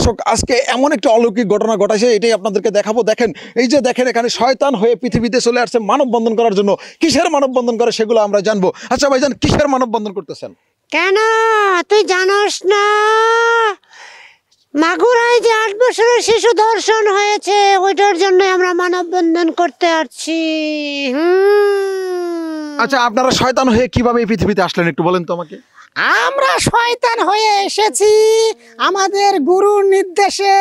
দর্শক আজকে এমন একটা অলৌকিক ঘটনা ঘটাইছে, এটাই আপনাদেরকে দেখাবো। দেখেন, এই যে দেখেন, এখানে শয়তান হয়ে পৃথিবীতে চলে আসছে মানববন্ধন করার জন্য। কিসের মানববন্ধন করে সেগুলো আমরা জানবো। আচ্ছা ভাইজান, কিসের মানববন্ধন করতেছেন? কেন তুই জানোস না? মাগুরায় যে 8 বছরের শিশু ধর্ষণ হয়েছে, ওইটার জন্য আমরা মানববন্ধন করতে আসছি। আচ্ছা, আপনারা শয়তান হয়ে কিভাবে এই পৃথিবীতে আসলেন একটু বলেন তো আমাকে। আমরা শয়তান হয়ে এসেছি আমাদের গুরুর নির্দেশে।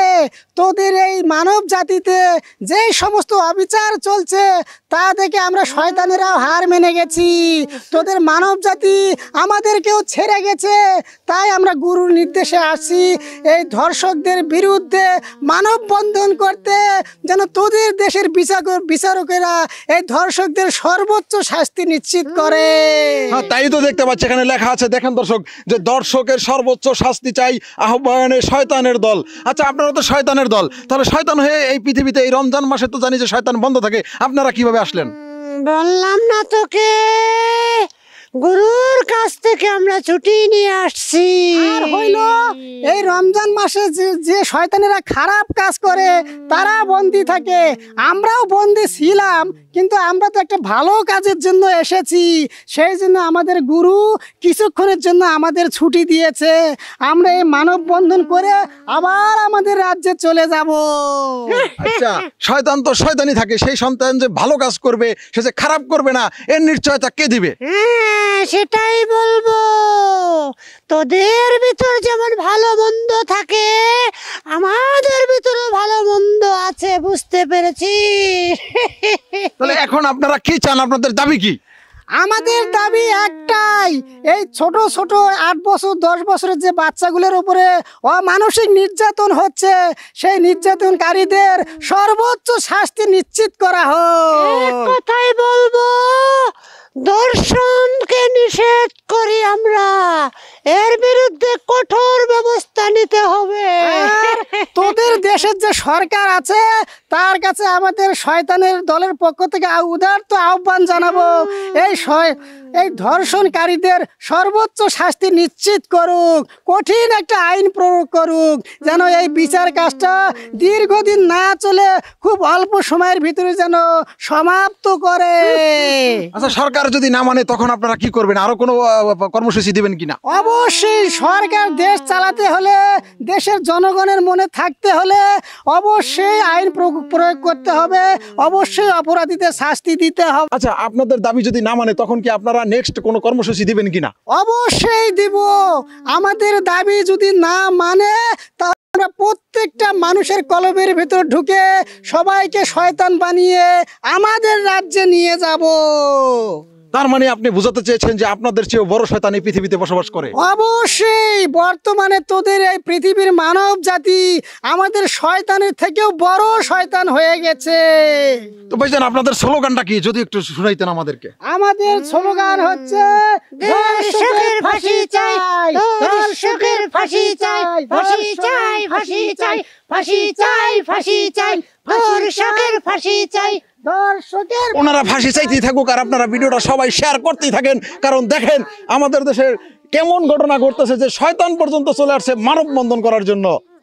তোদের এই মানব জাতিতে যে সমস্ত অবিচার চলছে তা দেখে আমরা শয়তানেরাও হার মেনে গেছি। তোদের মানব জাতি আমাদেরকেও ছেড়ে গেছে, তাই আমরা গুরুর নির্দেশে আসি এই ধর্ষকদের বিরুদ্ধে মানববন্ধন করতে, যেন তোদের দেশের বিচারকেরা এই ধর্ষকদের সর্বোচ্চ শাস্তি নিশ্চিত করে। হ্যাঁ, তাই তো দেখতে পাচ্ছি এখানে লেখা আছে, দেখেন দর্শক, যে দর্শকের সর্বোচ্চ শাস্তি চাই, আহ্বানে শয়তানের দল। আচ্ছা, আপনারা তো শয়তানের দল, তাহলে শয়তান হয়ে এই পৃথিবীতে এই রমজান মাসে তো জানি যে শয়তান বন্ধ থাকে, আপনারা কিভাবে আসলেন? বললাম না তোকে, গুরুর কাছ থেকে আমরা ছুটি নিয়ে আসছি। আর হইল এই রমজান মাসে যে শয়তানেরা খারাপ কাজ করে তারা বন্দী থাকে, আমরাও বন্দী ছিলাম, কিন্তু আমরা তো একটা ভালো কাজের জন্য এসেছি। সেই জন্য আমাদের গুরু কিছুক্ষণের জন্য আমাদের ছুটি দিয়েছে। আমরা এই মানববন্ধন করে আবার আমাদের রাজ্যে চলে যাব। আচ্ছা, শয়তান তো শয়তানি থাকে, সেই সন্তান যে ভালো কাজ করবে, সে যে খারাপ করবে না, এর নিশ্চয়তা কে দিবে? হ্যাঁ, সেটাই বলবো। তোদের ভিতর যেমন ভালো মন্দ থাকে, আমাদের ভিতরে ভালো মন্দ আছে, বুঝতে পেরেছি? হ্যাঁ। তাহলে এখন আপনারা কি চান, আপনাদের দাবি কি? আমাদের দাবি একটাই, এই ছোট ছোট 8 বছর 10 বছরের যে বাচ্চাগুলোর উপরে অমানসিক নির্যাতন হচ্ছে, সেই নির্যাতনকারীদের সর্বোচ্চ শাস্তি নিশ্চিত করা হোক। কথাই বলবো, দর্শনকে নিষেধ করি আমরা, এর বিরুদ্ধে কঠোর ব্যবস্থা নিতে হবে। আর তোদের দেশের যে সরকার আছে তার কাছে আমাদের শয়তানের দলের পক্ষ থেকে উদারত আহ্বান জানাবো, এই ধর্ষণকারীদের সর্বোচ্চ শাস্তি নিশ্চিত করুক, কঠিন একটা আইন প্রয়োগ করুক, যেন এই বিচার কাজটা দীর্ঘদিন না চলে খুব অল্প সময়ের ভিতরে যেন সমাপ্ত করে। আচ্ছা, সরকার যদি না মানে তখন আপনারা কি করবেন? আরো কোনো কর্মসূচি দিবেন কিনা? অবশ্যই সরকার দেশ চালাতে হলে, দেশের জনগণের মনে থাকতে হলে অবশ্যই আইন প্রয়োগ করতে হবে, অবশ্যই অপরাধীদের শাস্তি দিতে হবে। আচ্ছা, আপনাদের দাবি যদি না মানে তখন কি আপনারা নেক্সট কোনো কর্মসূচি দিবেন কিনা? অবশ্যই দিব। আমাদের দাবি যদি না মানে তাহলে আমরা প্রত্যেকটা মানুষের কলবের ভিতর ঢুকে সবাইকে শয়তান বানিয়ে আমাদের রাজ্যে নিয়ে যাব। তার মানে আপনি বোঝাতে চেয়েছেন যে আপনাদের চেয়েও বড় শয়তান এই পৃথিবীতে বসবাস করে? অবশ্যই, বর্তমানে তোদের এই পৃথিবীর মানব জাতি আমাদের শয়তানের থেকেও বড় শয়তান হয়ে গেছে। তো ভাইজান, আপনাদের স্লোগানটা কি যদি একটু শুনাইতেন আমাদেরকে? আমাদের স্লোগান হচ্ছে দর্শকের ফাঁসি চাই, দর্শকের ফাঁসি চাই, ফাঁসি চাই, ফাঁসি চাই, ফাঁসি চাই, ফাঁসি চাই, দর্শকের ফাঁসি চাই, দর্শকের। ওনারা ফাঁসি চাইতেই থাকুক, আর আপনারা ভিডিওটা সবাই শেয়ার করতেই থাকেন, কারণ দেখেন আমাদের দেশের কেমন ঘটনা ঘটতেছে যে শয়তান পর্যন্ত চলে আসছে মানববন্ধন করার জন্য।